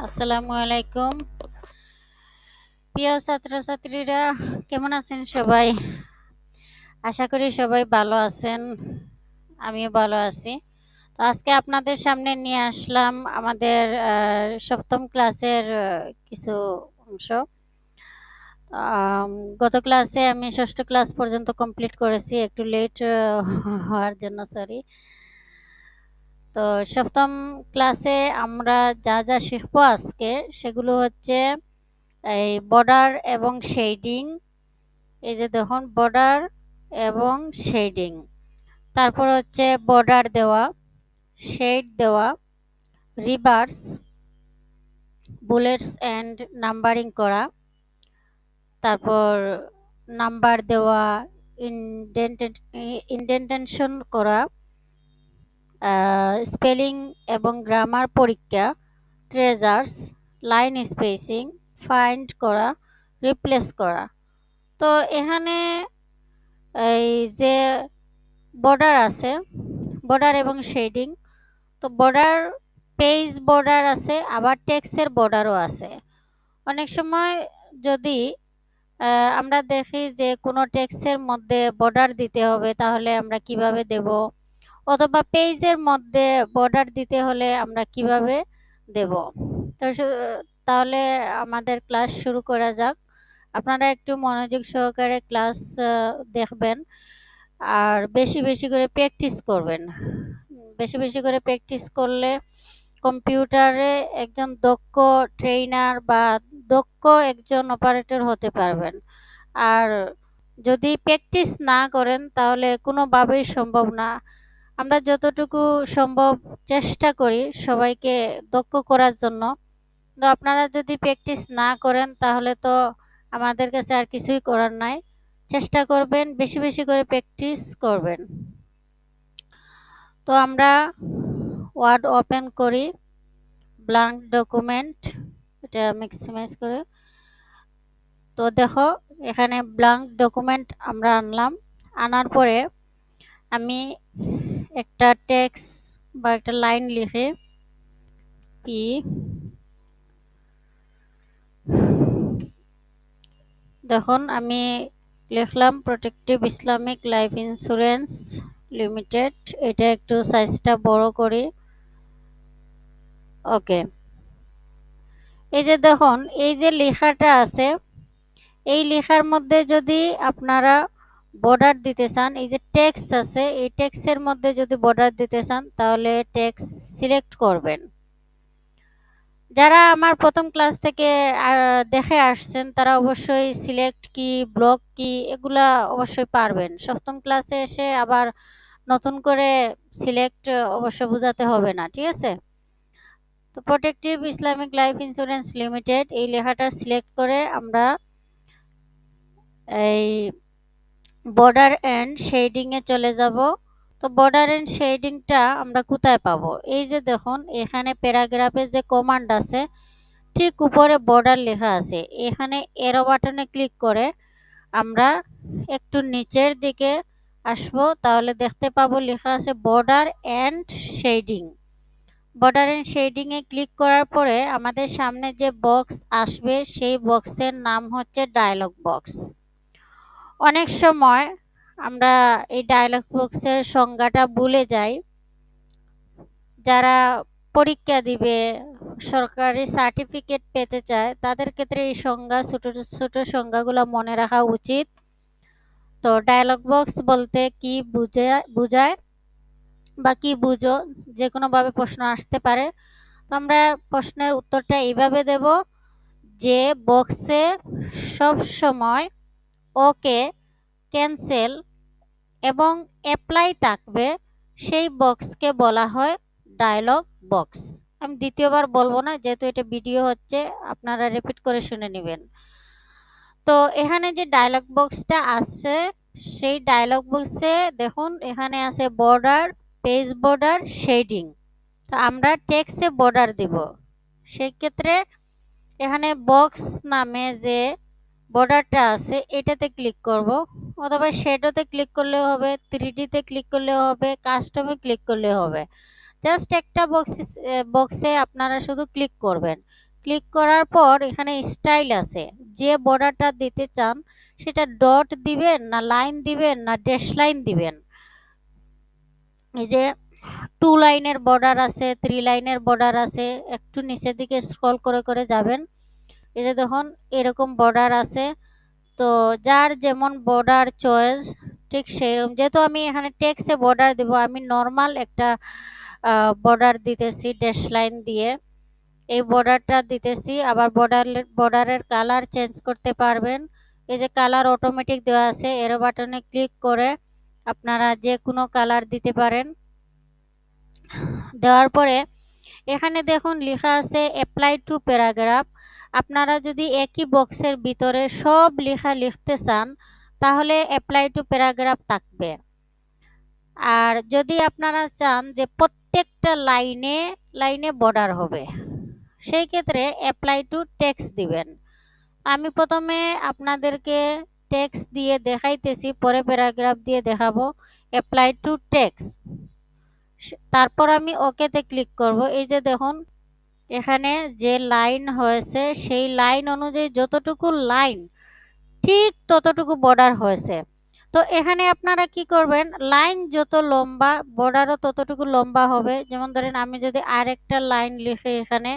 আসসালামু আলাইকুম। প্রিয় ছাত্রছাত্রীরা, কেমন আছেন সবাই? আশা করি সবাই ভালো আছেন। আমিও ভালো আছি। তো আজকে আপনাদের সামনে নিয়ে আসলাম আমাদের সপ্তম ক্লাসের কিছু অংশ। আম, গত ক্লাসে আমি ষষ্ঠ ক্লাস পর্যন্ত কমপ্লিট করেছি, একটু লেট হওয়ার জন্য সরি। তো সপ্তম ক্লাসে আমরা যা যা শিখবো আজকে সেগুলো হচ্ছে এই বর্ডার এবং শেডিং। এই যে দেখুন, বর্ডার এবং শেডিং। তারপর হচ্ছে বর্ডার দেওয়া, শেড দেওয়া, রিভার্স, বুলেটস এন্ড নাম্বারিং করা, তারপর নাম্বার দেওয়া, ইন্ডেন্টেশন করা, স্পেলিং এবং গ্রামার পরীক্ষা, ট্রেজার্স, লাইন স্পেসিং, ফাইন্ড করা, রিপ্লেস করা। তো এখানে এই যে বর্ডার আছে, বর্ডার এবং শেডিং। তো বর্ডার, পেজ বর্ডার আছে, আবার টেক্সটের বর্ডারও আছে। অনেক সময় যদি আমরা দেখি যে কোনো টেক্সটের মধ্যে বর্ডার দিতে হবে, তাহলে আমরা কিভাবে দেব, অথবা পেজের মধ্যে বর্ডার দিতে হলে আমরা কিভাবে দেব। তো তাহলে আমাদের ক্লাস শুরু করা যাক। আপনারা একটু মনোযোগ সহকারে ক্লাস দেখবেন আর বেশি বেশি করে প্র্যাকটিস করবেন। বেশি বেশি করে প্র্যাকটিস করলে কম্পিউটারে একজন দক্ষ ট্রেনার বা দক্ষ একজন অপারেটর হতে পারবেন। আর যদি প্র্যাকটিস না করেন তাহলে কোনোভাবেই সম্ভব না। আমরা যতটুকু সম্ভব চেষ্টা করি সবাইকে দক্ষ করার জন্য। তো আপনারা যদি প্র্যাকটিস না করেন তাহলে তো আমাদের কাছে আর কিছুই করার নাই। চেষ্টা করবেন, বেশি বেশি করে প্র্যাকটিস করবেন। তো আমরা ওয়ার্ড ওপেন করি, ব্ল্যাঙ্ক ডকুমেন্ট, এটা ম্যাক্সিমাইজ করে। তো দেখো, এখানে ব্ল্যাঙ্ক ডকুমেন্ট আমরা আনলাম। আনার পরে আমি একটা টেক্সট বা একটা লাইন লিখে পি, দেখুন আমি লিখলাম protective Islamic life insurance limited. এটা একটু সাইজটা বড় করি। ওকে, এই যে দেখুন, এই যে লেখাটা আছে, এই লেখার মধ্যে যদি আপনারা বর্ডার দিতে চান, এই যে টেক্সট আছে, এই টেক্সটের মধ্যে যদি বর্ডার দিতে চান তাহলে টেক্সট সিলেক্ট করবেন। যারা আমার প্রথম ক্লাস থেকে দেখে আসছেন তারা অবশ্যই সিলেক্ট কি, ব্লক কি, এগুলা অবশ্যই পারবেন। সপ্তম ক্লাসে এসে আবার নতুন করে সিলেক্ট অবশ্য বোঝাতে হবে না, ঠিক আছে? তো protective Islamic life insurance limited, এই লেখাটা সিলেক্ট করে আমরা এই বর্ডার এন্ড শেডিং এ চলে যাব। তো বর্ডার এন্ড শেডিংটা আমরা কোথায় পাবো? এই যে দেখুন, এখানে প্যারাগ্রাফে যে কমান্ড আছে ঠিক উপরে বর্ডার লেখা আছে। এখানে এরো বাটনে ক্লিক করে আমরা একটু নিচের দিকে আসবো, তাহলে দেখতে পাবো লেখা আছে border and shading. Border and shading এ ক্লিক করার পরে আমাদের সামনে যে বক্স আসবে সেই বক্সের নাম হচ্ছে ডায়লগ বক্স। অনেক সময় আমরা এই ডায়লগ বক্সের সংজ্ঞাটা ভুলে যাই। যারা পরীক্ষা দিবে, সরকারি সার্টিফিকেট পেতে চায়, তাদের ক্ষেত্রে এই সংজ্ঞা, ছোট ছোট সংজ্ঞাগুলো মনে রাখা উচিত। তো ডায়লগ বক্স বলতে কি বুঝায় বা কি বুঝো, যে কোনোভাবে প্রশ্ন আসতে পারে। তো আমরা প্রশ্নের উত্তরটা এইভাবে দেব যে বক্সে সব সময় ওকে, ক্যান্সেল এবং অ্যাপ্লাই থাকবে, সেই বক্সকে বলা হয় ডায়লগ বক্স। আমি দ্বিতীয়বার বলবো না, যেহেতু এটা ভিডিও হচ্ছে, আপনারা রিপিট করে শুনে নেবেন। তো এখানে যে ডায়লগ বক্সটা আছে, সেই ডায়লগ বক্সে দেখুন এখানে আছে বর্ডার, পেজ বর্ডার, শেডিং। তো আমরা টেক্সটে বর্ডার দিব। সেই ক্ষেত্রে এখানে বক্স নামে যে বর্ডারটা আছে এটাতে ক্লিক করব, অথবা শ্যাডোতে ক্লিক করলেও হবে, 3D-তে ক্লিক করলেও হবে, কাস্টমে ক্লিক করলেও হবে। জাস্ট একটা বক্সে আপনারা শুধু ক্লিক করবেন। ক্লিক করার পর এখানে স্টাইল আছে, যে বর্ডারটা দিতে চান সেটা ডট দিবেন না লাইন দিবেন না ড্যাশ লাইন দিবেন। এই যে 2 লাইনের বর্ডার আছে, 3 লাইনের বর্ডার আছে, একটু নিচের দিকে স্ক্রল করে করে যাবেন। এই যে দেখুন এরকম বর্ডার আছে। তো যার যেমন বর্ডার চয়েস ঠিক সেইরকম, যেহেতু আমি এখানে টেক্সে বর্ডার দেব, আমি নর্মাল একটা বর্ডার দিতেছি ড্যাশ লাইন দিয়ে, এই বর্ডারটা দিতেছি। আবার বর্ডারের কালার চেঞ্জ করতে পারবেন। এই যে কালার অটোমেটিক দেওয়া আছে, এরো বাটনে ক্লিক করে আপনারা যে কোনো কালার দিতে পারেন। দেওয়ার পরে এখানে দেখুন লেখা আছে অ্যাপ্লাই টু প্যারাগ্রাফ। আপনারা যদি একই বক্সের ভিতরে সব লেখা লিখতে চান তাহলে অ্যাপ্লাই টু প্যারাগ্রাফ থাকবে। আর যদি আপনারা চান যে প্রত্যেকটা লাইনে লাইনে বর্ডার হবে, সেই ক্ষেত্রে অ্যাপ্লাই টু টেক্সট দিবেন। আমি প্রথমে আপনাদেরকে টেক্সট দিয়ে দেখাইতেছি, পরে প্যারাগ্রাফ দিয়ে দেখাবো। অ্যাপ্লাই টু টেক্সট, তারপর আমি ওকেতে ক্লিক করব। এই যে দেখুন এখানে যে লাইন হয়েছে সেই লাইন অনুযায়ী যতটুকু লাইন ঠিক ততটুকু বর্ডার হয়েছে। তো এখানে আপনারা কি করবেন, লাইন যত লম্বা বর্ডারও ততটুকু লম্বা হবে। যেমন ধরেন আমি যদি আরেকটা লাইন লিখে এখানে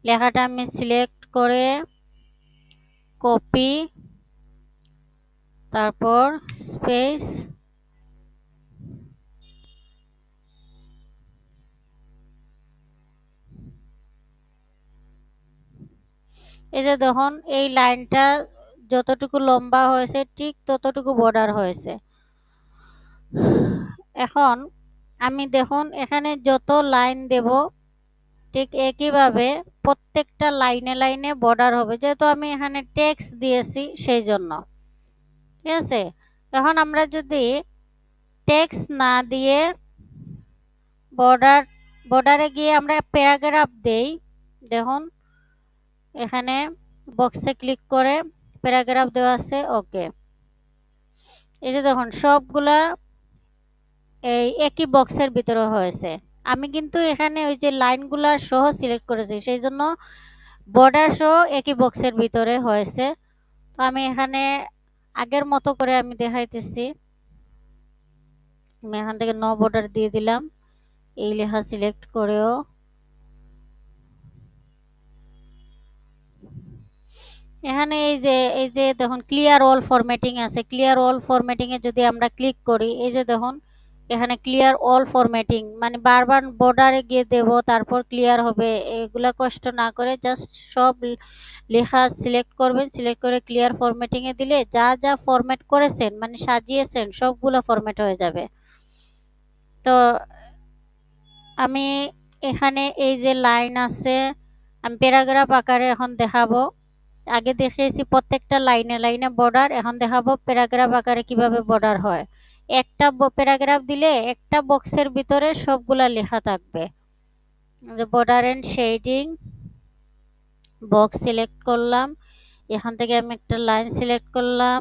লেখাটা আমি সিলেক্ট করে কপি, তারপর স্পেস, এই যে দেখুন এই লাইনটা যতটুকু লম্বা হয়েছে ঠিক ততটুকু বর্ডার হয়েছে। এখন আমি দেখুন এখানে যত লাইন দেব ঠিক একইভাবে প্রত্যেকটা লাইনে লাইনে বর্ডার হবে, যেহেতু আমি এখানে টেক্সট দিয়েছি সেই জন্য। ঠিক আছে, এখন আমরা যদি টেক্সট না দিয়ে বর্ডারে গিয়ে আমরা প্যারাগ্রাফ দেই, দেখুন এখানে বক্সে ক্লিক করে প্যারাগ্রাফ দেওয়া আছে, ওকে। এই যে দেখুন সবগুলা এই একই বক্সের ভিতরে হয়েছে। আমি কিন্তু এখানে ওই যে লাইনগুলা সহ সিলেক্ট করেছি, সেই জন্য বর্ডার সহ একই বক্সের ভিতরে হয়েছে। তো আমি এখানে আগের মতো করে আমি দেখাইতেছি। আমি এখান থেকে নো বর্ডার দিয়ে দিলাম, এই লেখা সিলেক্ট করেও। এখানে এই যে দেখুন ক্লিয়ার অল ফরম্যাটিং আছে, ক্লিয়ার অল ফরম্যাটিং এ যদি আমরা ক্লিক করি, এই যে দেখুন এখানে ক্লিয়ার অল ফরম্যাটিং, মানে বারবার বর্ডারে গিয়ে দেব তারপর ক্লিয়ার হবে, এগুলা কষ্ট না করে জাস্ট সব লেখা সিলেক্ট করবেন, সিলেক্ট করে ক্লিয়ার ফরম্যাটিং এ দিলে যা যা ফরম্যাট করেছেন মানে সাজিয়েছেন সবগুলো ফরম্যাট হয়ে যাবে। তো আমি এখানে এই যে লাইন আছে আমি প্যারাগ্রাফ আকারে এখন দেখাবো। আগে দেখিয়েছি প্রত্যেকটা লাইনে লাইনে বর্ডার, এখন দেখাবো প্যারাগ্রাফ আকারে কিভাবে বর্ডার হয়। একটা প্যারাগ্রাফ দিলে একটা বক্সের ভিতরে সবগুলা লেখা থাকবে। Border and shading box select করলাম, এখান থেকে আমি একটা লাইন সিলেক্ট করলাম,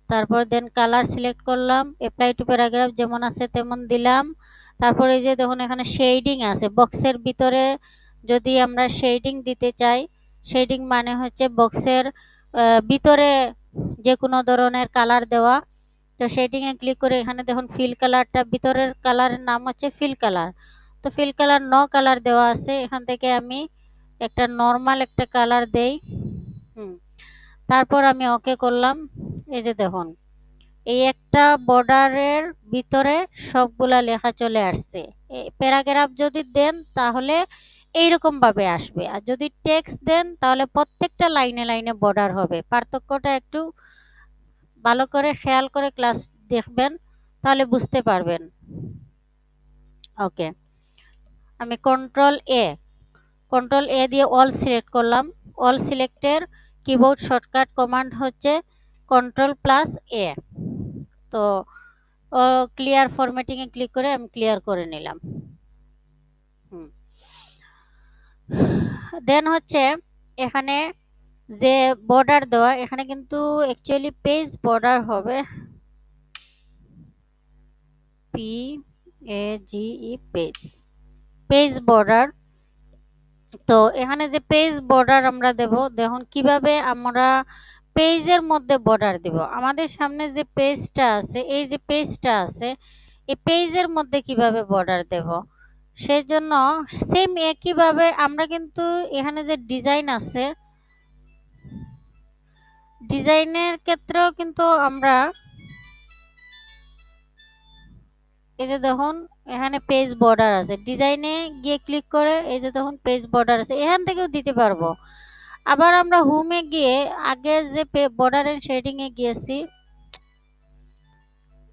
তারপর দেন কালার সিলেক্ট করলাম, অ্যাপ্লাই টু প্যারাগ্রাফ যেমন আছে তেমন দিলাম। তারপরে এই যে দেখুন এখানে শেডিং আছে, বক্সের ভিতরে যদি আমরা শেডিং দিতে চাই, শেডিং মানে হচ্ছে বক্সের ভিতরে যে কোনো ধরনের কালার দেওয়া। তো শেডিং এ ক্লিক করে এখানে দেখুন ফিল কালারটা, ভিতরের কালারের নাম হচ্ছে ফিল কালার। তো ফিল কালার নো কালার দেওয়া আছে, এখান থেকে আমি একটা নর্মাল একটা কালার দেই। তারপর আমি ওকে করলাম। এই যে দেখুন এই একটা বর্ডারের ভিতরে সবগুলা লেখা চলে আসছে। প্যারাগ্রাফ যদি দেন তাহলে এইরকম ভাবে আসবে, আর যদি টেক্সট দেন তাহলে প্রত্যেকটা লাইনে লাইনে বর্ডার হবে। পার্থক্যটা একটু ভালো করে খেয়াল করে ক্লাস দেখবেন, তাহলে বুঝতে পারবেন। ওকে, আমি কন্ট্রোল এ দিয়ে অল সিলেক্ট করলাম। অল সিলেক্টের কিবোর্ড শর্টকাট কমান্ড হচ্ছে কন্ট্রোল+A। তো ক্লিয়ার ফরম্যাটিং এ ক্লিক করে আমি ক্লিয়ার করে নিলাম। দেন হচ্ছে এখানে যে বর্ডার দেওয়া, এখানে কিন্তু অ্যাকচুয়ালি পেজ বর্ডার হবে, PAGE পেজ, পেজ বর্ডার। তো এখানে যে পেজ বর্ডার আমরা দেব, দেখুন কিভাবে আমরা পেজের মধ্যে বর্ডার দিব। আমাদের সামনে যে পেজটা আছে, এই যে পেজটা আছে, এই পেজের মধ্যে কিভাবে বর্ডার দেব, সেই জন্য সেম একইভাবে আমরা কিন্তু এখানে যে ডিজাইন আছে, ডিজাইনের ক্ষেত্রেও কিন্তু আমরা এই যে দেখুন এখানে পেজ বর্ডার আছে, ডিজাইনে গিয়ে ক্লিক করে এই যে দেখুন পেজ বর্ডার আছে, এখান থেকেও দিতে পারবো। আবার আমরা হোমে গিয়ে আগে যে বর্ডার এন্ড শেডিং এ গিয়েছি,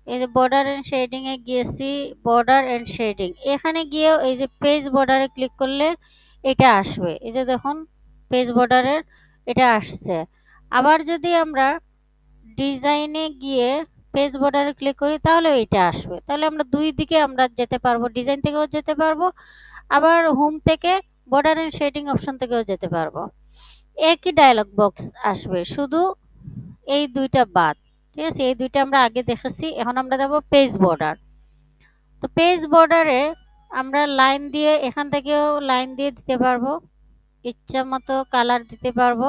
এই যে বর্ডার এন্ড শেডিং এ গিয়েছি, বর্ডার এন্ড শেডিং, এখানে গিয়েও এই যে পেজ বর্ডারে ক্লিক করলে এটা আসবে, এই যে দেখুন পেজ বর্ডারের এটা আসছে। আবার যদি আমরা ডিজাইনে গিয়ে পেজ বর্ডারে ক্লিক করি তাহলে এটা আসবে। তাহলে আমরা দুই দিকে আমরা যেতে পারবো, ডিজাইন থেকেও যেতে পারবো, আবার হোম থেকে বর্ডার এন্ড শেডিং অপশন থেকেও যেতে পারবো। একই ডায়লগ বক্স আসবে, শুধু এই দুইটা বাদ। ঠিক আছে, এই দুইটা আমরা আগে দেখেছি, এখন আমরা দেবো পেজ বর্ডার। তো পেজ বর্ডারে আমরা লাইন দিয়ে, এখান থেকেও লাইন দিয়ে দিতে পারবো, ইচ্ছা মতো কালার দিতে পারবো।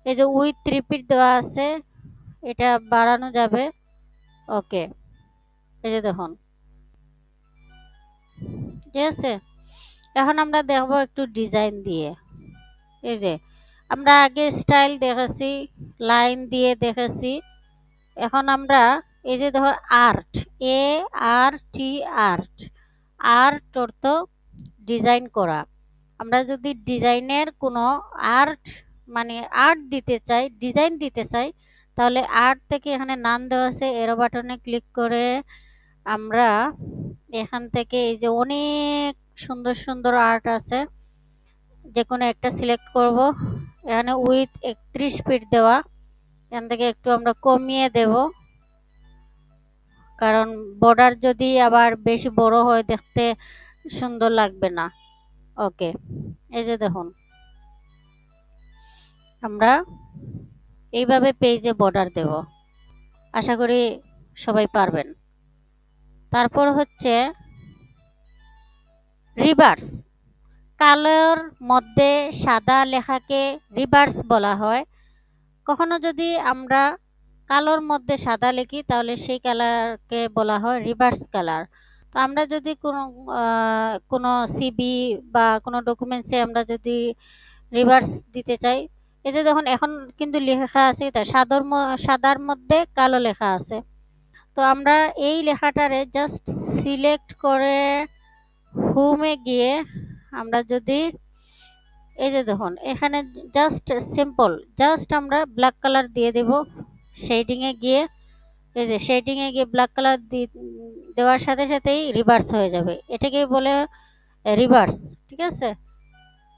এই যে উইথ রিপিট দেওয়া আছে, এটা বাড়ানো যাবে। ওকে, এই যে দেখুন, ঠিক আছে। এখন আমরা দেখবো একটু ডিজাইন দিয়ে। এই যে আমরা আগে স্টাইল দেখেছি, লাইন দিয়ে দেখেছি, এখন আমরা এই যে দেখো আর্ট, ART, আর্ট, আর্ট অর্থ ডিজাইন করা। আমরা যদি ডিজাইনের কোনো আর্ট মানে আর্ট দিতে চাই, ডিজাইন দিতে চাই, তাহলে আর্ট থেকে এখানে নাম দেওয়া আছে, এরো বাটনে ক্লিক করে আমরা এখান থেকে এই যে অনেক সুন্দর সুন্দর আর্ট আছে, যে কোনো একটা সিলেক্ট করব। এখানে উইথ 31 ফিট দেওয়া, এখান থেকে একটু আমরা কমিয়ে দেব, কারণ বর্ডার যদি আবার বেশি বড় হয় দেখতে সুন্দর লাগবে না। ওকে, এই যে দেখুন আমরা এইভাবে পেজে বর্ডার দেব, আশা করি সবাই পারবেন। তারপর হচ্ছে রিভার্স, কালোর মধ্যে সাদা লেখাকে রিভার্স বলা হয়। কখনো যদি আমরা কালোর মধ্যে সাদা লিখি তাহলে সেই কালারকে বলা হয় রিভার্স কালার। তো আমরা যদি কোনো সিবি বা কোনো ডকুমেন্টসে আমরা যদি রিভার্স দিতে চাই, এই যে দেখুন এখন কিন্তু লেখা আছে তাই সাদার মধ্যে কালো লেখা আছে। তো আমরা এই লেখাটারে জাস্ট সিলেক্ট করে হোমে গিয়ে আমরা যদি এই যে দেখুন এখানে জাস্ট সিম্পল জাস্ট আমরা ব্ল্যাক কালার দিয়ে দেব, শেডিং এ গিয়ে এই যে শেডিং এ গিয়ে ব্ল্যাক কালার দেওয়ার সাথে সাথেই রিভার্স হয়ে যাবে, এটাকেই বলে রিভার্স। ঠিক আছে,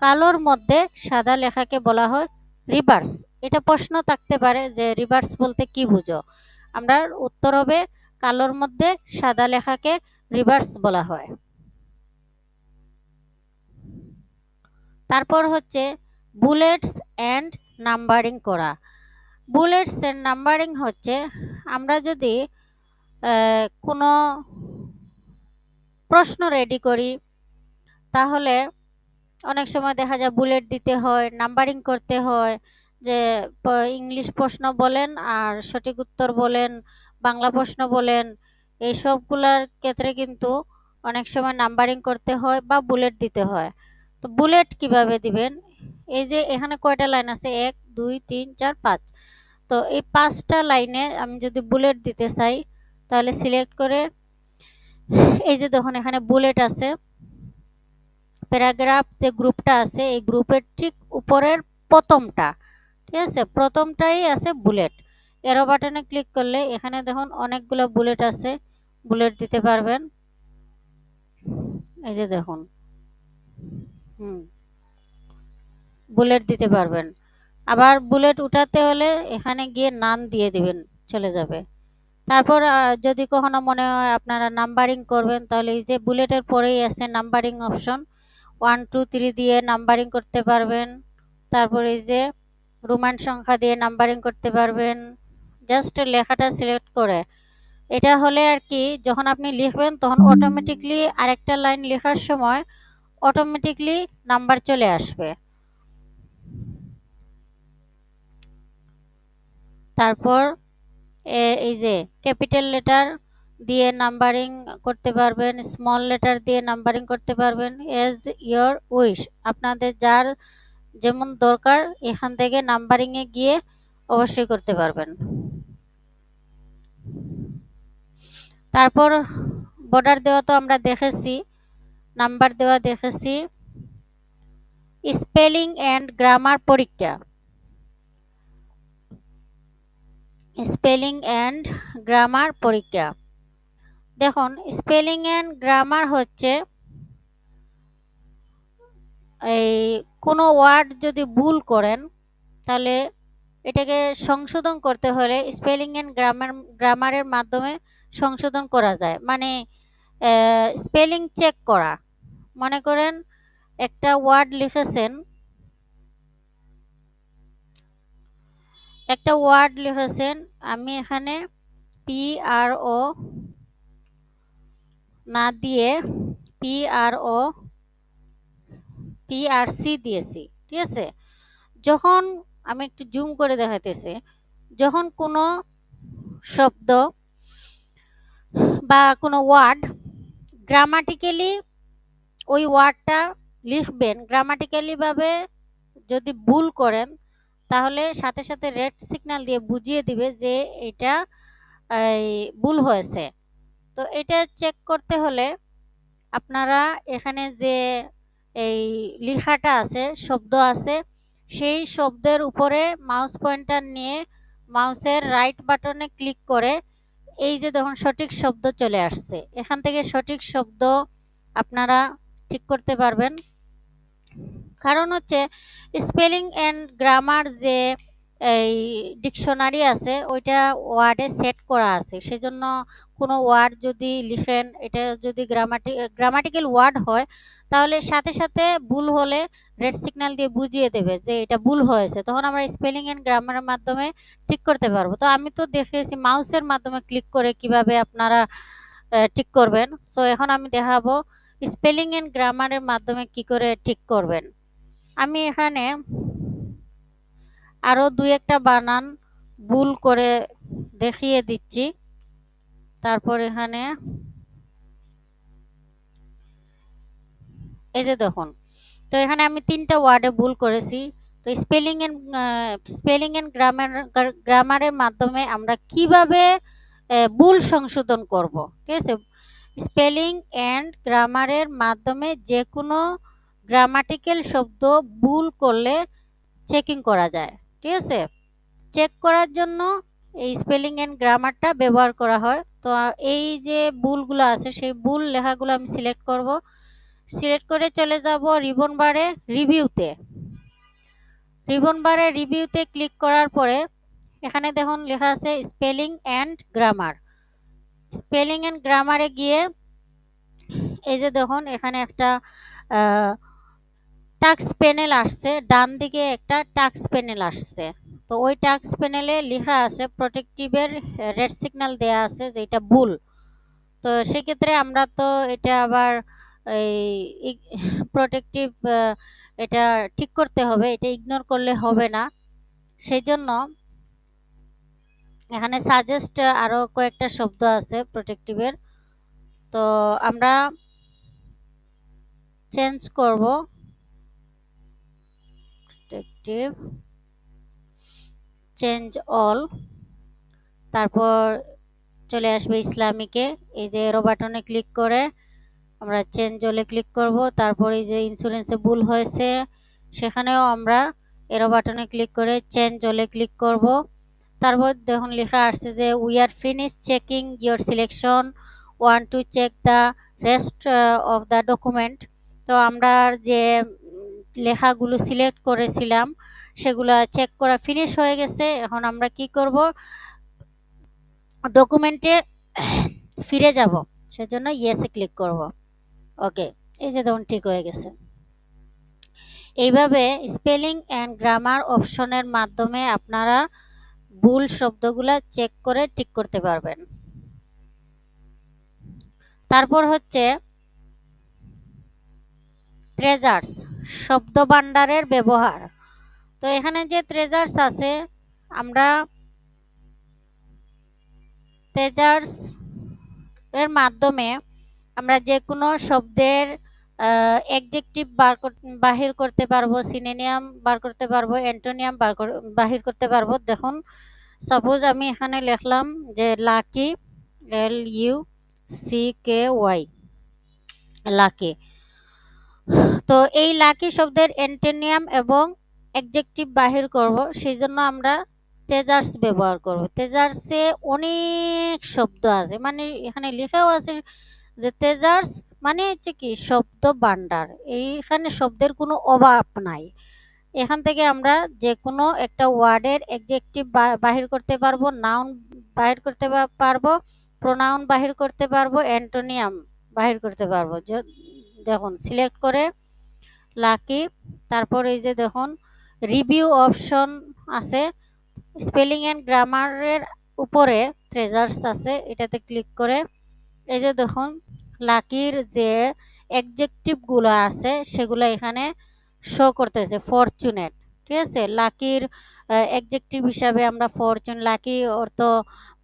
কালোর মধ্যে সাদা লেখাকে বলা হয় রিভার্স। এটা প্রশ্ন থাকতে পারে যে রিভার্স বলতে কি বুঝো, আমরা উত্তর হবে কালোর মধ্যে সাদা লেখাকে রিভার্স বলা হয়। তারপর হচ্ছে বুলেটস এন্ড নাম্বারিং করা। বুলেটস এন্ড নাম্বারিং হচ্ছে আমরা যদি কোনো প্রশ্ন রেডি করি তাহলে অনেক সময় দেখা যায় বুলেট দিতে হয়, নাম্বারিং করতে হয়, যে ইংলিশ প্রশ্ন বলেন আর সঠিক উত্তর বলেন, বাংলা প্রশ্ন বলেন, এই সবগুলোর ক্ষেত্রে কিন্তু অনেক সময় নাম্বারিং করতে হয় বা বুলেট দিতে হয়। তো বুলেট কিভাবে দিবেন, এই যে এখানে কয়টা লাইন আছে, 1 2 3 4 5, তো এই 5টা লাইনে আমি যদি বুলেট দিতে চাই তাহলে সিলেক্ট করে এই যে দেখুন এখানে বুলেট আছে, প্যারাগ্রাফ যে গ্রুপটা আছে এই গ্রুপের ঠিক উপরের প্রথমটা, ঠিক আছে, প্রথমটাই আছে বুলেট। এরো বাটনে ক্লিক করলে এখানে দেখুন অনেকগুলো বুলেট আছে, বুলেট দিতে পারবেন। এই যে দেখুন বুলেট দিতে পারবেন। আবার বুলেট উঠাতে হলে এখানে গিয়ে নাম দিয়ে দিবেন, চলে যাবে। তারপর যদি কখনো মনে হয় আপনারা নাম্বারিং করবেন তাহলে এই যে বুলেটের পরেই আছে নাম্বারিং অপশন, 1 2 3 দিয়ে নাম্বারিং করতে পারবেন। তারপর এই যে রোমান সংখ্যা দিয়ে নাম্বারিং করতে পারবেন, জাস্ট লেখাটা সিলেক্ট করে। এটা হলে আর কি যখন আপনি লিখবেন তখন অটোমেটিকলি আরেকটা লাইন লেখার সময় অটোমেটিকলি নাম্বার চলে আসবে। তারপর এই যে ক্যাপিটাল লেটার দিয়ে নাম্বারিং করতে পারবেন, স্মল লেটার দিয়ে নাম্বারিং করতে পারবেন, এজ ইয়োর উইশ, আপনাদের যার যেমন দরকার এখান থেকে নাম্বারিংয়ে গিয়ে অবশ্যই করতে পারবেন। তারপর বর্ডার দেওয়া তো আমরা দেখেছি, নাম্বার দেওয়া দেখেছি। স্পেলিং অ্যান্ড গ্রামার পরীক্ষা, স্পেলিং অ্যান্ড গ্রামার পরীক্ষা। দেখুন স্পেলিং অ্যান্ড গ্রামার হচ্ছে এই কোনো ওয়ার্ড যদি ভুল করেন তাহলে এটাকে সংশোধন করতে হলে স্পেলিং অ্যান্ড গ্রামারের মাধ্যমে সংশোধন করা যায়। মানে স্পেলিং চেক করা। মনে করেন একটা ওয়ার্ড লিখেছেন, আমি এখানে PRO না দিয়ে PRC দিয়েছি, ঠিক আছে। যখন আমি একটু জুম করে দেখাইতেছি, যখন কোনো শব্দ বা কোনো ওয়ার্ড গ্রামাটিক্যালি ওই ওয়ার্ডটা লিখবেন, গ্রামাটিক্যালি ভাবে যদি ভুল করেন তাহলে সাথে সাথে রেড সিগন্যাল দিয়ে বুঝিয়ে দিবে যে এটা ভুল হয়েছে। তো এটা চেক করতে হলে আপনারা এখানে যে এই লেখাটা আছে, শব্দ আছে, সেই শব্দের উপরে মাউস পয়েন্টার নিয়ে মাউসের রাইট বাটনে ক্লিক করে এই যে দেখুন সঠিক শব্দ চলে আসছে, এখান থেকে সঠিক শব্দ আপনারা ঠিক করতে পারবেন। কারণ হচ্ছে স্পেলিং অ্যান্ড গ্রামার যে এই ডিকশনারি আছে ওইটা ওয়ার্ডে সেট করা আছে, সেজন্য কোনো ওয়ার্ড যদি লিখেন এটা যদি গ্রামাটিক্যাল ওয়ার্ড হয় তাহলে সাথে সাথে ভুল হলে রেড সিগন্যাল দিয়ে বুঝিয়ে দেবে যে এটা ভুল হয়েছে, তখন আমরা স্পেলিং অ্যান্ড গ্রামারের মাধ্যমে ঠিক করতে পারবো। তো আমি তো দেখেছি মাউসের মাধ্যমে ক্লিক করে কিভাবে আপনারা ঠিক করবেন। সো এখন আমি দেখাবো স্পেলিং অ্যান্ড গ্রামারের মাধ্যমে কি করে ঠিক করবেন। আমি এখানে আরো দুই একটা বানান ভুল করে দেখিয়ে দিচ্ছি। তারপর এখানে এই যে দেখুন, তো এখানে আমি তিনটা ওয়ার্ডে ভুল করেছি। তো স্পেলিং এন্ড গ্রামারের মাধ্যমে আমরা কিভাবে ভুল সংশোধন করব, ঠিক আছে। স্পেলিং এন্ড গ্রামারের মাধ্যমে যে কোনো গ্রামাটিক্যাল শব্দ ভুল করলে চেকিং করা যায়, ঠিক আছে। চেক করার জন্য এই স্পেলিং এন্ড গ্রামারটা ব্যবহার করা হয়। তো এই যে ভুলগুলো আছে সেই ভুল লেখাগুলো আমি সিলেক্ট করব, সিলেক্ট করে চলে যাব রিবন বারে রিভিউতে ক্লিক করার পরে এখানে দেখুন লেখা আছে স্পেলিং অ্যান্ড গ্রামারে গিয়ে এই যে দেখুন এখানে একটা টাস্ক প্যানেল আসছে, ডান দিকে একটা টাস্ক প্যানেল আসছে। তো ওই টাস্ক প্যানেলে লেখা আছে প্রোটেক্টিভের রেড সিগন্যাল দেয়া আছে যে এটা ভুল। তো সেক্ষেত্রে আমরা তো এটা আবার এই প্রোটেক্টিভ এটা ঠিক করতে হবে, এটা ইগনোর করলে হবে না। সেই জন্য এখানে সাজেস্ট আরো কয়েকটা শব্দ আছে প্রোটেক্টিভের, তো আমরা চেঞ্জ করব প্রোটেক্টিভ চেঞ্জ অল, তারপর চলে আসবে ইসলামিকে। এই যে এরো বাটনে ক্লিক করে আমরা চেঞ্জ অলে ক্লিক করব। তারপর এই যে ইন্স্যুরেন্সে ভুল হয়েছে সেখানেও আমরা এরো বাটনে ক্লিক করে চেঞ্জ অলে ক্লিক করব। তারপর দেখুন লেখা আসছে যে we are finish checking your selection, want to check the rest of the document. তো আমরা যে লেখাগুলো সিলেক্ট করেছিলাম সেগুলো চেক করা ফিনিশ হয়ে গেছে। এখন আমরা কি করব, ডকুমেন্টে ফিরে যাব, সেজন্য ইয়েসে ক্লিক করব। ওকে, এই যে দেখুন ঠিক হয়ে গেছে। এইভাবে স্পেলিং অ্যান্ড গ্রামার অপশনের মাধ্যমে আপনারা ভুল শব্দগুলা চেক করে ঠিক করতে পারবেন। তারপর হচ্ছে ট্রেজার্স, শব্দ ভান্ডারের ব্যবহার। তো এখানে যে ট্রেজার্স আছে, আমরা ট্রেজার্স এর মাধ্যমে আমরা যে কোনো শব্দের অ্যাডজেক্টিভ বাহির করতে পারবো, সিনোনিয়াম বার করতে পারবো, অ্যান্টোনিয়াম বাহির করতে পারবো। দেখুন, সাপোজ আমি এখানে লিখলাম যে লাকি, LUCKY, লাকি। তো এই লাকি শব্দের অ্যান্টোনিয়াম এবং অ্যাডজেক্টিভ বাহির করব, সেই জন্য আমরা ট্রেজার্স ব্যবহার করব। ট্রেজার্সে অনেক শব্দ আছে, মানে এখানে লেখাও আছে যে ট্রেজার্স মানে হচ্ছে কি শব্দ ভান্ডার। এইখানে শব্দের কোনো অভাব নাই। এখান থেকে আমরা যে কোনো একটা ওয়ার্ডের অ্যাডজেক্টিভ বাহির করতে পারবো, নাউন বাহির করতে পারবো, প্রোনাউন বাহির করতে পারবো, অ্যান্টোনিয়াম বাহির করতে পারবো। দেখুন, সিলেক্ট করে লাকি, তারপর এই যে দেখুন রিভিউ অপশন আছে, স্পেলিং অ্যান্ড গ্রামারের উপরে ট্রেজার্স আছে, এটাতে ক্লিক করে এই যে দেখুন লাকির যে অ্যাডজেক্টিভগুলো আছে সেগুলো এখানে শো করতেছে। ফরচুনেট, ঠিক আছে, লাকির অ্যাডজেক্টিভ হিসাবে আমরা ফরচুন, লাকি অর্থ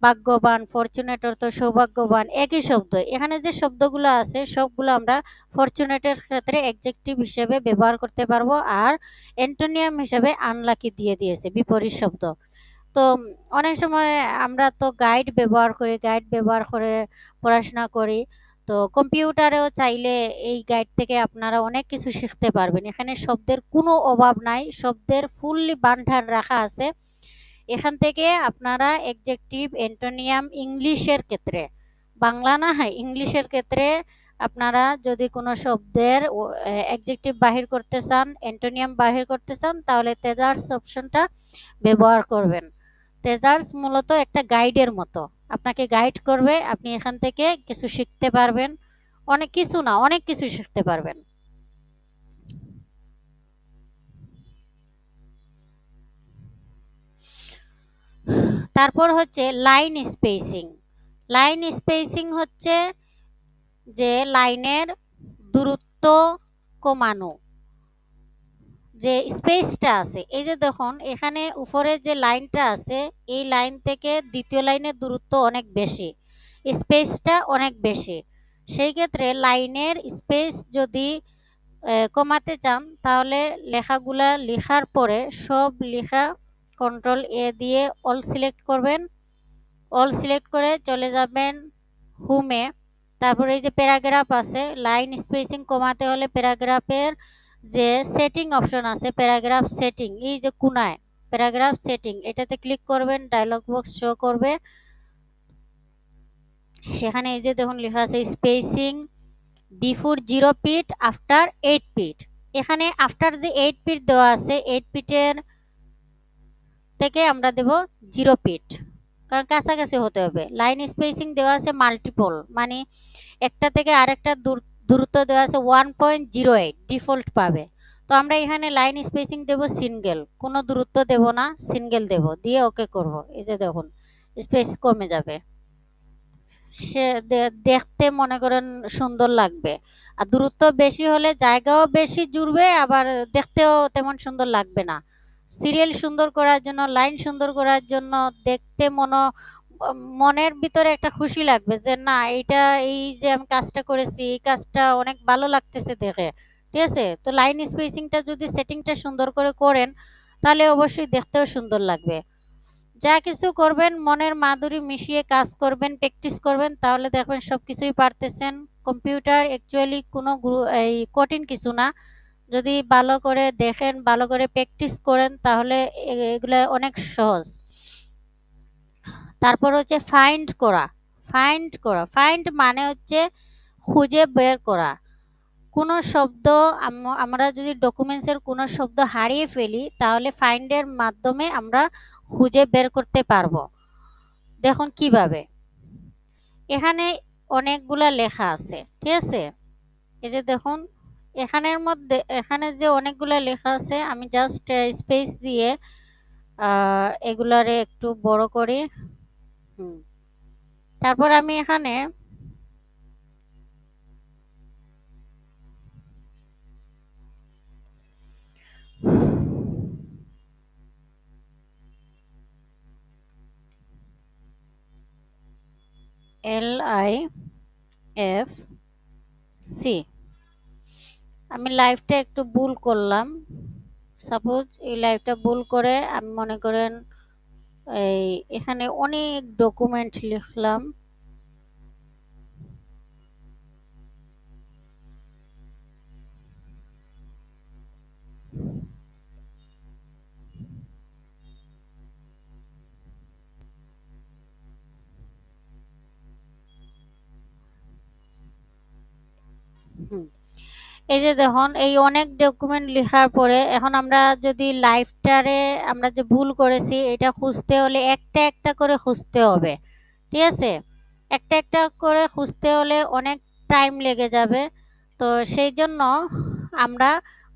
ভাগ্যবান, ফরচুনেট অর্থ সৌভাগ্যবান, একই শব্দ। এখানে যে শব্দগুলো আছে সবগুলো আমরা ফরচুনেটের ক্ষেত্রে অ্যাডজেক্টিভ হিসেবে ব্যবহার করতে পারবো, আর অ্যান্টোনিয়াম হিসেবে আনলাকি দিয়ে দিয়েছে, বিপরীত শব্দ। তো অনেক সময় আমরা তো গাইড ব্যবহার করি, গাইড ব্যবহার করে পড়াশোনা করি। তো কম্পিউটারেও চাইলে এই গাইড থেকে আপনারা অনেক কিছু শিখতে পারবেন। এখানে শব্দের কোনো অভাব নাই, শব্দের ফুললি ভান্ডার রাখা আছে। এখান থেকে আপনারা অ্যাডজেক্টিভ, অ্যান্টোনিয়াম ইংলিশের ক্ষেত্রে, বাংলা না, হ্যাঁ ইংলিশের ক্ষেত্রে আপনারা যদি কোনো শব্দের অ্যাডজেক্টিভ বাহির করতে চান, অ্যান্টোনিয়াম বাহির করতে চান, তাহলে ট্রেজার্স অপশনটা ব্যবহার করবেন। ট্রেজার্স মূলত একটা গাইডের মতো, আপনাকে গাইড করবে, আপনি এখান থেকে কিছু শিখতে পারবেন, অনেক কিছু না, অনেক কিছু শিখতে পারবেন। তারপর হচ্ছে লাইন স্পেসিং। লাইন স্পেসিং হচ্ছে যে লাইনের দূরত্ব কমানো, যে স্পেসটা আছে। এই যে দেখুন এখানে উপরে যে লাইনটা আছে, এই লাইন থেকে দ্বিতীয় লাইনের দূরত্ব অনেক বেশি, স্পেসটা অনেক বেশি। সেই ক্ষেত্রে লাইনের স্পেস যদি কমাতে চান, তাহলে লেখাগুলা লেখার পরে সব লেখা কন্ট্রোল-A দিয়ে অল সিলেক্ট করবেন। অল সিলেক্ট করে চলে যাবেন হোমে। তারপরে এই যে প্যারাগ্রাফ আছে, লাইন স্পেসিং কমাতে হলে প্যারাগ্রাফের যে সেটিং অপশন আছে, প্যারাগ্রাফ সেটিং, এই যে কোনায় প্যারাগ্রাফ সেটিং, এটাতে ক্লিক করবেন, ডায়লগ বক্স শো করবে। সেখানে এই যে দেখুন লেখা আছে spacing before 0 feet, after 8 feet. এখানে আফটার যে 8 ফিট দেওয়া আছে, 8 ফিটের থেকে আমরা দেব 0 ফিট, কারণ কাছাকাছি হতে হবে। লাইন স্পেসিং দেওয়া আছে মাল্টিপল, মানে একটা থেকে আরেকটা দূরত্ব দেওয়া আছে 1.08 ডিফল্ট পাবে। তো আমরা এখানে লাইন স্পেসিং দেব সিঙ্গেল, কোনো দূরত্ব দেব না, সিঙ্গেল দেব, দিয়ে ওকে করব। এই যে দেখুন স্পেস কমে যাবে, সে দেখতে মনে করেন সুন্দর লাগবে। আর দূরত্ব বেশি হলে জায়গাও বেশি জুড়বে, আবার দেখতেও তেমন সুন্দর লাগবে না। সিরিয়াল সুন্দর করার জন্য, লাইন সুন্দর করার জন্য, দেখতে মনের ভিতরে একটা খুশি লাগবে যে না, এইটা, এই যে আমি কাজটা করেছি, এই কাজটা অনেক ভালো লাগতেছে দেখে, ঠিক আছে। তো লাইন স্পেসিংটা যদি সেটিংটা সুন্দর করে করেন, তাহলে অবশ্যই দেখতেও সুন্দর লাগবে। যা কিছু করবেন মনের মাধুরী মিশিয়ে কাজ করবেন, প্র্যাকটিস করবেন, তাহলে দেখবেন সব কিছুই পারতেছেন। কম্পিউটার অ্যাকচুয়ালি কোনো এই কঠিন কিছু না, যদি ভালো করে দেখেন, ভালো করে প্র্যাকটিস করেন, তাহলে এগুলো অনেক সহজ। তারপর হচ্ছে ফাইন্ড করা। ফাইন্ড মানে হচ্ছে খুঁজে বের করা। কোনো শব্দ আমরা যদি ডকুমেন্টসের কোনো শব্দ হারিয়ে ফেলি, তাহলে ফাইন্ডের মাধ্যমে আমরা খুঁজে বের করতে পারবো। দেখুন কিভাবে, এখানে অনেকগুলা লেখা আছে, ঠিক আছে। এই যে দেখুন এখানে যে অনেকগুলা লেখা আছে, আমি জাস্ট স্পেস দিয়ে এগুলারে একটু বড় করি। হুম। তারপর আমি এখানে LIFC, আমি লাইফটা একটু ভুল করলাম। সাপোজ এই লাইফটা ভুল করে আমি মনে করেন এই এখানে অনেক ডকুমেন্ট লিখলাম। হুম। এই যে দেখুন, এই অনেক ডকুমেন্ট লেখার পরে এখন আমরা যদি লাইফটারে আমরা যে ভুল করেছি এটা খুঁজতে হলে একটা একটা করে খুঁজতে হবে, ঠিক আছে? একটা একটা করে খুঁজতে হলে অনেক টাইম লেগে যাবে। তো সেই জন্য আমরা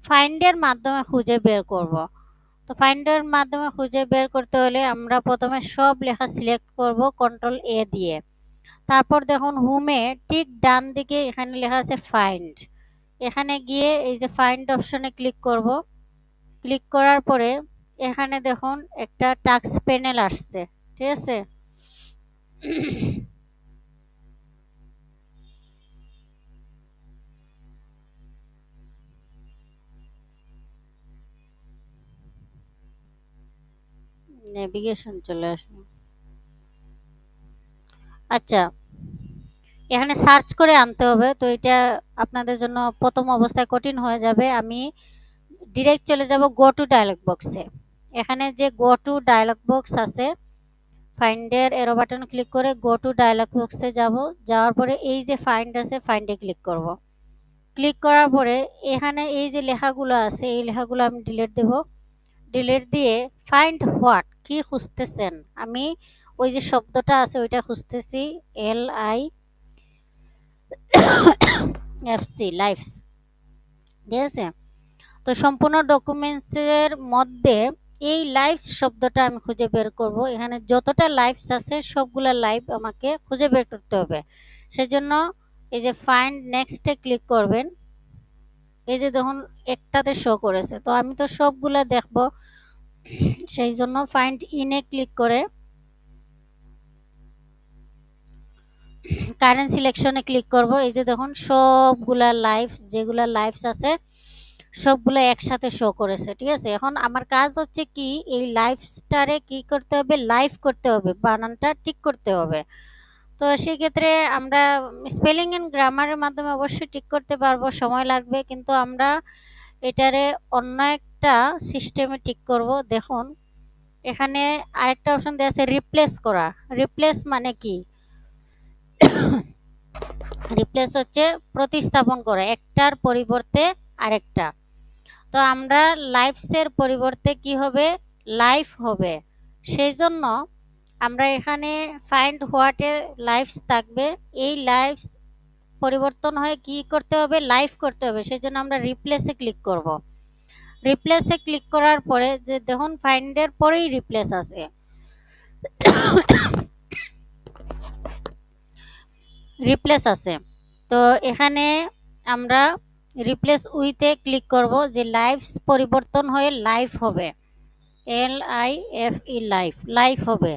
ফাইন্ডের মাধ্যমে খুঁজে বের করব। তো ফাইন্ডের মাধ্যমে খুঁজে বের করতে হলে আমরা প্রথমে সব লেখা সিলেক্ট করব কন্ট্রোল A দিয়ে। তারপর দেখুন হোমে ঠিক ডান দিকে এখানে লেখা আছে ফাইন্ড। এখানে গিয়ে এই যে ফাইন্ড অপশনে ক্লিক করব। ক্লিক করার পরে এখানে দেখুন একটা টাস্ক প্যানেল আসছে, ঠিক আছে? নেভিগেশন চলে আসবে। আচ্ছা, এখানে সার্চ করে আনতে হবে, তো এটা আপনাদের জন্য প্রথম অবস্থায় কঠিন হয়ে যাবে। আমি ডিরেক্ট চলে যাব গো টু ডায়লগ বক্সে। এখানে যে গো টু ডায়লগ বক্স আছে, ফাইন্ডের এরো বাটন ক্লিক করে গো টু ডায়লগ বক্সে যাব। যাওয়ার পরে এই যে ফাইন্ড আছে, ফাইন্ডে ক্লিক করব। ক্লিক করার পরে এখানে এই যে লেখাগুলো আছে এই লেখাগুলো আমি ডিলিট দেব। ডিলিট দিয়ে ফাইন্ড হোয়াট, কি খুঁজতেছেন? আমি ওই যে শব্দটা আছে ওইটা খুঁজতেছি, LIFC, লাইফস, ঠিক আছে? তো সম্পূর্ণ ডকুমেন্টসের মধ্যে এই লাইফস শব্দটা আমি খুঁজে বের করব। এখানে যতটা লাইফস আছে সবগুলা লাইভ আমাকে খুঁজে বের করতে হবে। সেজন্য এই যে ফাইন্ড নেক্সটে ক্লিক করবেন। এই যে দেখুন একটাতে শো করেছে, তো আমি তো সবগুলা দেখব, সেই জন্য ফাইন্ড ইনে ক্লিক করে কারেন্ট সিলেকশনে ক্লিক করব। এই যে দেখুন সবগুলা লাইভ, যেগুলা লাইভস আছে সবগুলো একসাথে শো করেছে, ঠিক আছে? এখন আমার কাজ হচ্ছে কি, এই লাইভ স্টারে কি করতে হবে, লাইভ করতে হবে, বানানটা ঠিক করতে হবে। তো সেক্ষেত্রে আমরা স্পেলিং এন্ড গ্রামারের মাধ্যমে অবশ্যই ঠিক করতে পারবো, সময় লাগবে, কিন্তু আমরা এটারে অন্য একটা সিস্টেমে ঠিক করব। দেখুন এখানে আরেকটা অপশন দেওয়া আছে রিপ্লেস করা। রিপ্লেস মানে কি? রিপ্লেস হচ্ছে প্রতিস্থাপন করা, একটার পরিবর্তে আরেকটা। তো আমরা লাইফসের পরিবর্তে কি হবে, লাইফ হবে। সেই জন্য আমরা এখানে ফাইন্ড হোয়াটে লাইফস থাকবে, এই লাইফস পরিবর্তন হয়ে কি করতে হবে, লাইফ করতে হবে। সেই জন্য আমরা রিপ্লেসে ক্লিক করব। রিপ্লেসে ক্লিক করার পরে যে দেখুন ফাইন্ডের পরেই রিপ্লেস আছে, রিপ্লেস আছে। তো এখানে আমরা রিপ্লেস উইথে ক্লিক করব, যে লাইফস পরিবর্তন হয়ে লাইফ হবে, LIFE, লাইফ, লাইফ হবে।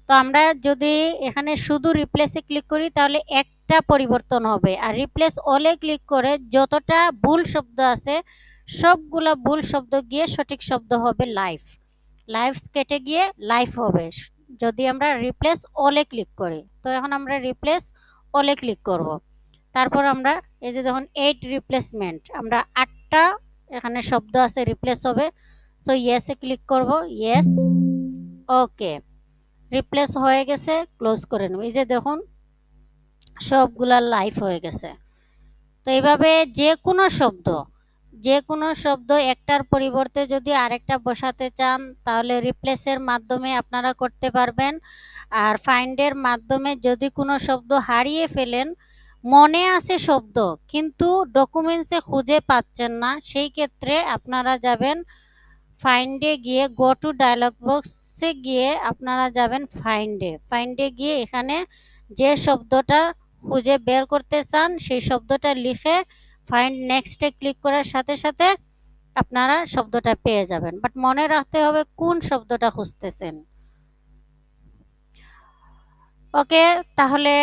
তো আমরা যদি এখানে শুধু রিপ্লেসে ক্লিক করি তাহলে একটা পরিবর্তন হবে, আর রিপ্লেস অলে ক্লিক করে যতটা ভুল শব্দ আছে সবগুলা ভুল শব্দ গিয়ে সঠিক শব্দ হবে লাইফ। লাইফস কেটে গিয়ে লাইফ হবে যদি আমরা রিপ্লেস অলে ক্লিক করি। তো এখন আমরা রিপ্লেস অলে ক্লিক করব। তারপর আমরা এই যে দেখুন 8 রিপ্লেসমেন্ট, আমরা 8টা এখানে শব্দ আছে রিপ্লেস হবে। সো ইয়েসে ক্লিক করব, ইয়েস, ওকে, রিপ্লেস হয়ে গেছে, ক্লোজ করে নেব। এই যে দেখুন সবগুলা লাইভ হয়ে গেছে। তো এইভাবে যে কোনো শব্দ একটার পরিবর্তে যদি আরেকটা বসাতে চান তাহলে রিপ্লেসের মাধ্যমে আপনারা করতে পারবেন। আর ফাইন্ডের মাধ্যমে যদি কোনো শব্দ হারিয়ে ফেলেন, মনে আছে শব্দ কিন্তু ডকুমেন্টসে খুঁজে পাচ্ছেন না, সেই ক্ষেত্রে আপনারা যাবেন ফাইন্ডে গিয়ে, গো টু ডায়লগ বক্সে গিয়ে আপনারা যাবেন ফাইন্ডে গিয়ে এখানে যে শব্দটা খুঁজে বের করতে চান সেই শব্দটা লিখে ফাইন্ড নেক্সটে ক্লিক করার সাথে সাথে আপনারা শব্দটা পেয়ে যাবেন, বাট মনে রাখতে হবে কোন শব্দটা খুঁজতেছেন। ওকে, তাহলে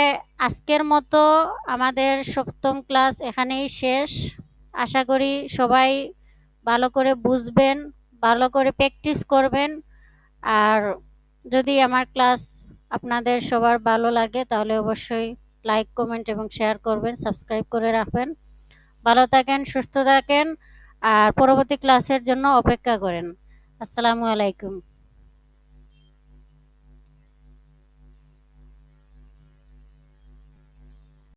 আজকের মতো আমাদের সপ্তম ক্লাস এখানেই শেষ। আশা করি সবাই ভালো করে বুঝবেন, ভালো করে প্র্যাকটিস করবেন। আর যদি আমার ক্লাস আপনাদের সবার ভালো লাগে তাহলে অবশ্যই লাইক, কমেন্ট এবং শেয়ার করবেন, সাবস্ক্রাইব করে রাখবেন। ভালো থাকেন, সুস্থ থাকেন, আর পরবর্তী ক্লাসের জন্য অপেক্ষা করেন। আসসালামু আলাইকুম।